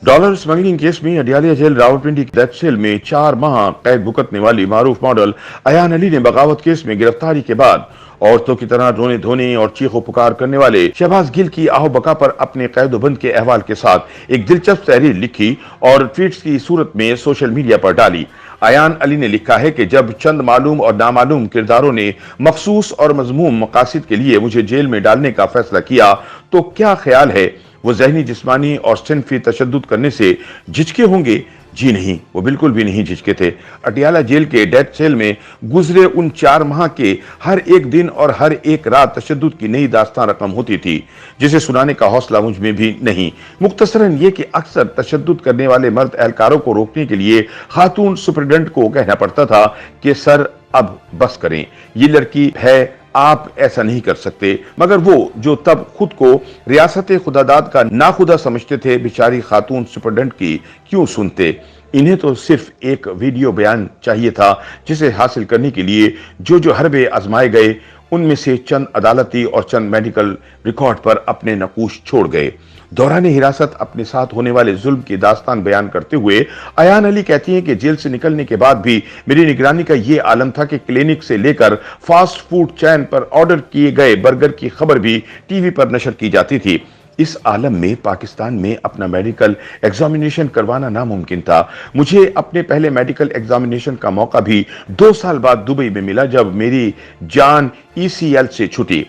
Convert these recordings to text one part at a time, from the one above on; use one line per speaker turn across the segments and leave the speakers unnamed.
Dollar smuggling case में Adiala jail Rawalpindi की death cell में 4 माह कैद भुगतने वाली मारूफ मॉडल अयान अली ने बगावत केस में गिरफ्तारी के बाद औरतों की तरह रोने धोने और चीखों पुकार करने वाले शहबाज गिल की आहो बका पर अपने कैदोबंद के अहवाल के साथ एक दिलचस्प तहरीर लिखी और ट्वीट्स की सूरत में सोशल मीडिया पर डाली। अयान अली ने लिखा है कि जब चंद मालूम और नामालूम किरदारों ने मखसूस और मजमूम मकासद के लिए मुझे जेल में डालने का फैसला किया तो क्या ख्याल है वो जहनी जिस्मानी और सिनफी तशद्दुद करने से झिझके होंगे? जी नहीं, वो बिल्कुल भी नहीं झिझके थे। अटियाला जेल के डेथ सेल में गुजरे उन 4 माह के हर एक दिन और हर एक रात तशद्दुद की नई दास्तान रकम होती थी जिसे सुनाने का हौसला मुझ में भी नहीं। मुख्तसरन ये कि अक्सर तशद्दुद करने वाले मर्द एहलकारों को रोकने के लिए खातून सुपरिटेंडेंट को कहना पड़ता था कि सर अब बस करें, ये लड़की है, आप ऐसा नहीं कर सकते। मगर वो जो तब खुद को रियासत खुदादाद का नाखुदा समझते थे, बेचारी खातून सुपरिटेंडेंट की क्यों सुनते? इन्हें तो सिर्फ एक वीडियो बयान चाहिए था जिसे हासिल करने के लिए जो हरबे आजमाए गए उनमें से चंद अदालती और चंद मेडिकल रिकॉर्ड पर अपने नकूश छोड़ गए। दौरान हिरासत अपने साथ होने वाले जुल्म की दास्तान बयान करते हुए अयान अली कहती हैं कि जेल से निकलने के बाद भी मेरी निगरानी का यह आलम था कि क्लिनिक से लेकर फास्ट फूड चैन पर ऑर्डर किए गए बर्गर की खबर भी टीवी पर नशर की जाती थी। इस आलम में पाकिस्तान में अपना मेडिकल एग्जामिनेशन करवाना नामुमकिन था। मुझे अपने पहले मेडिकल एग्जामिनेशन का मौका भी 2 साल बाद दुबई में मिला जब मेरी जान ECL से छूटी।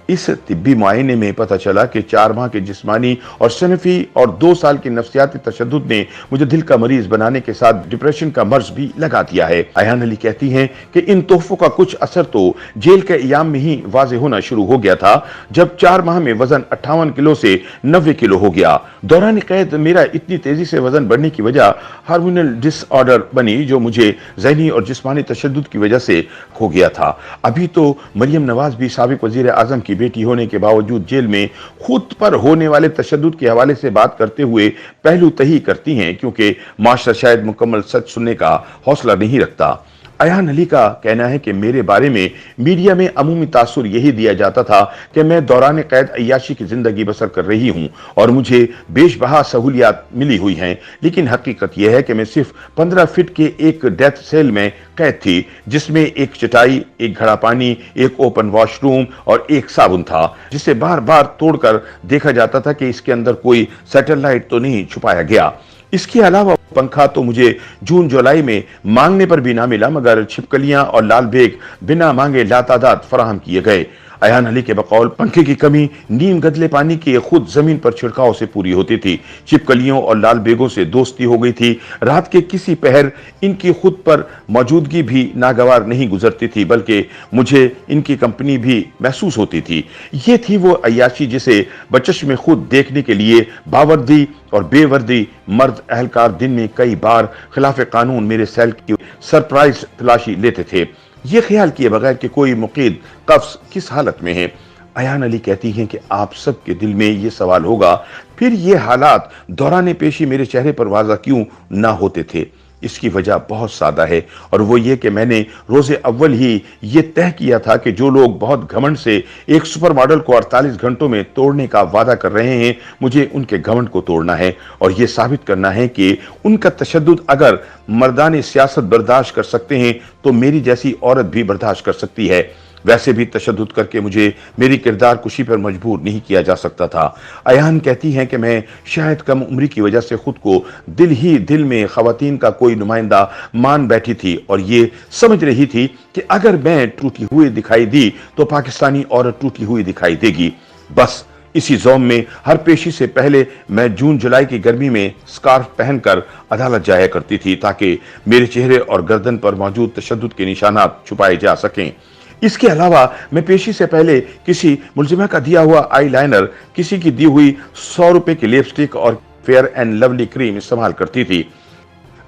इस तिब्बी मुआयने में पता चला कि 4 माह के जिस्मानी और सनफी और 2 साल की नफ्सियाती तशद्दुद ने मुझे दिल का मरीज बनाने के साथ डिप्रेशन का मर्ज भी लगा दिया है। अयान अली कहती हैं कि इन तोहफों का कुछ असर तो जेल के अयाम में ही वाजे होना शुरू हो गया था जब 4 माह में वजन 58 किलो से 90 किलो हो गया। दौरान कैद मेरा इतनी तेजी से वजन बढ़ने की वजह हार्मोनल डिसऑर्डर बनी जो मुझे ज़हनी और जिस्मानी तशद्दुद की वजह से हो गया था। अभी तो मरियम नवाज भी साबिक वजीर आजम की बेटी होने के बावजूद जेल में खुद पर होने वाले तशद्दुद के हवाले से बात करते हुए पहलू तही करती हैं क्योंकि माशरा शायद मुकम्मल सच सुनने का हौसला नहीं रखता। अयान अली का कहना है कि मेरे बारे में मीडिया में अमूमी तासुर यही दिया जाता था कि मैं दौरान कैद अय्याशी की जिंदगी बसर कर रही हूं और मुझे बेशबहा सहूलियात मिली हुई हैं, लेकिन हकीकत यह है कि मैं सिर्फ 15 फीट के एक डेथ सेल में कैद थी जिसमें एक चटाई, एक घड़ा पानी, एक ओपन वॉशरूम और एक साबुन था जिसे बार बार तोड़कर देखा जाता था कि इसके अंदर कोई सैटेलाइट तो नहीं छुपाया गया। इसके अलावा पंखा तो मुझे जून जुलाई में मांगने पर भी ना मिला मगर छिपकलियां और लाल बेग बिना मांगे लातादाद फराहम किए गए। अयान अली के बकौल पंखे की कमी नीम गदले पानी की खुद जमीन पर छिड़काव से पूरी होती थी। छिपकलियों और लाल बेगों से दोस्ती हो गई थी। रात के किसी पहर इनकी खुद पर मौजूदगी भी नागवार नहीं गुजरती थी बल्कि मुझे इनकी कंपनी भी महसूस होती थी। ये थी वो अय्याशी जिसे बचश में खुद देखने के लिए बावर्दी और बेवर्दी मर्द एहलकार दिन में कई बार खिलाफ कानून मेरे सेल की सरप्राइज तलाशी लेते थे, ये ख्याल किए बगैर कि कोई मुकीद कफ्स किस हालत में है। अयान अली कहती हैं कि आप सबके दिल में ये सवाल होगा फिर ये हालात दौरान पेशी मेरे चेहरे पर वाज़ा क्यों ना होते थे। इसकी वजह बहुत सादा है और वो ये कि मैंने रोजे अव्वल ही ये तय किया था कि जो लोग बहुत घमंड से एक सुपर मॉडल को 48 घंटों में तोड़ने का वादा कर रहे हैं, मुझे उनके घमंड को तोड़ना है और ये साबित करना है कि उनका तशद्दुद अगर मर्दानी सियासत बर्दाश्त कर सकते हैं तो मेरी जैसी औरत भी बर्दाश्त कर सकती है। वैसे भी तशद्दुद करके मुझे मेरी किरदार कुशी पर मजबूर नहीं किया जा सकता था। अयान कहती हैं कि मैं शायद कम उम्री की वजह से खुद को दिल ही दिल में खवातीन का कोई नुमाइंदा मान बैठी थी और ये समझ रही थी कि अगर मैं टूटी हुई दिखाई दी तो पाकिस्तानी औरत टूटी हुई दिखाई देगी। बस इसी ज़ौम में हर पेशी से पहले मैं जून जुलाई की गर्मी में स्कार्फ पहनकर अदालत जाया करती थी ताकि मेरे चेहरे और गर्दन पर मौजूद तशद्दुद के निशानात छुपाए जा सकें। इसके अलावा मैं पेशी से पहले किसी मुलजिमा का दिया हुआ आई लाइनर, किसी की दी हुई 100 रुपए की लिपस्टिक और फेयर एंड लवली क्रीम इस्तेमाल करती थी।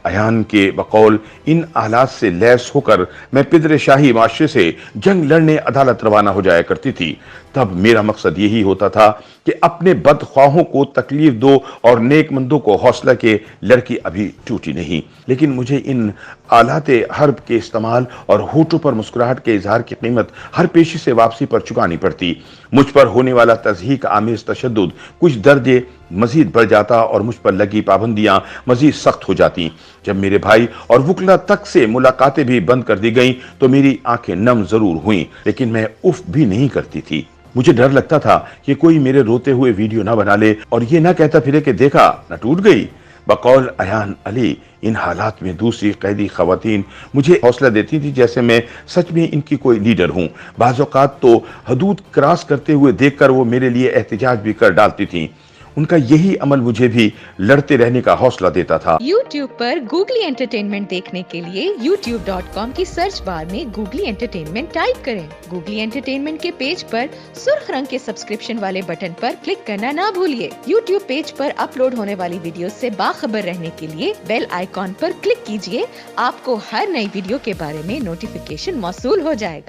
अयान के बकौल इन आलात से लैस होकर मैं पिदर शाही माशरे से जंग लड़ने अदालत रवाना हो जाया करती थी। तब मेरा मकसद यही होता था कि अपने बदख्वाहों को तकलीफ दो और नेकमंदों को हौसला के लड़की अभी टूटी नहीं। लेकिन मुझे इन आलाते हर्ब के इस्तेमाल और होठों पर मुस्कुराहट के इजहार की कीमत हर पेशी से वापसी पर चुकानी पड़ती। मुझ पर होने वाला तज़हीक आमेज तशद्दुद कुछ दर्जे मजीद बढ़ जाता और मुझ पर लगी पाबंदियां मजीद सख्त हो जाती। जब मेरे भाई और वुकला तक से मुलाकातें भी बंद कर दी गईं तो मेरी आंखें नम जरूर हुईं, लेकिन मैं उफ भी नहीं करती थी। मुझे डर लगता था कि कोई मेरे रोते हुए वीडियो ना बना ले और ये ना कहता फिरे कि देखा ना टूट गई। बकौल अयान अली, इन हालात में दूसरी कैदी खवातीन मुझे हौसला देती थी जैसे मैं सच में इनकी कोई लीडर हूं। बाज़ औक़ात तो हदूद क्रॉस करते हुए देखकर वो मेरे लिए एहतजाज भी कर डालती थीं। उनका यही अमल मुझे भी लड़ते रहने का हौसला देता था।
YouTube पर गूगली एंटरटेनमेंट देखने के लिए youtube.com की सर्च बार में गूगली एंटरटेनमेंट टाइप करें। गूगली एंटरटेनमेंट के पेज पर सुर्ख रंग के सब्सक्रिप्शन वाले बटन पर क्लिक करना ना भूलिए। YouTube पेज पर अपलोड होने वाली वीडियो से बाखबर रहने के लिए बेल आइकॉन पर क्लिक कीजिए। आपको हर नई वीडियो के बारे में नोटिफिकेशन मौसूल हो जाएगा।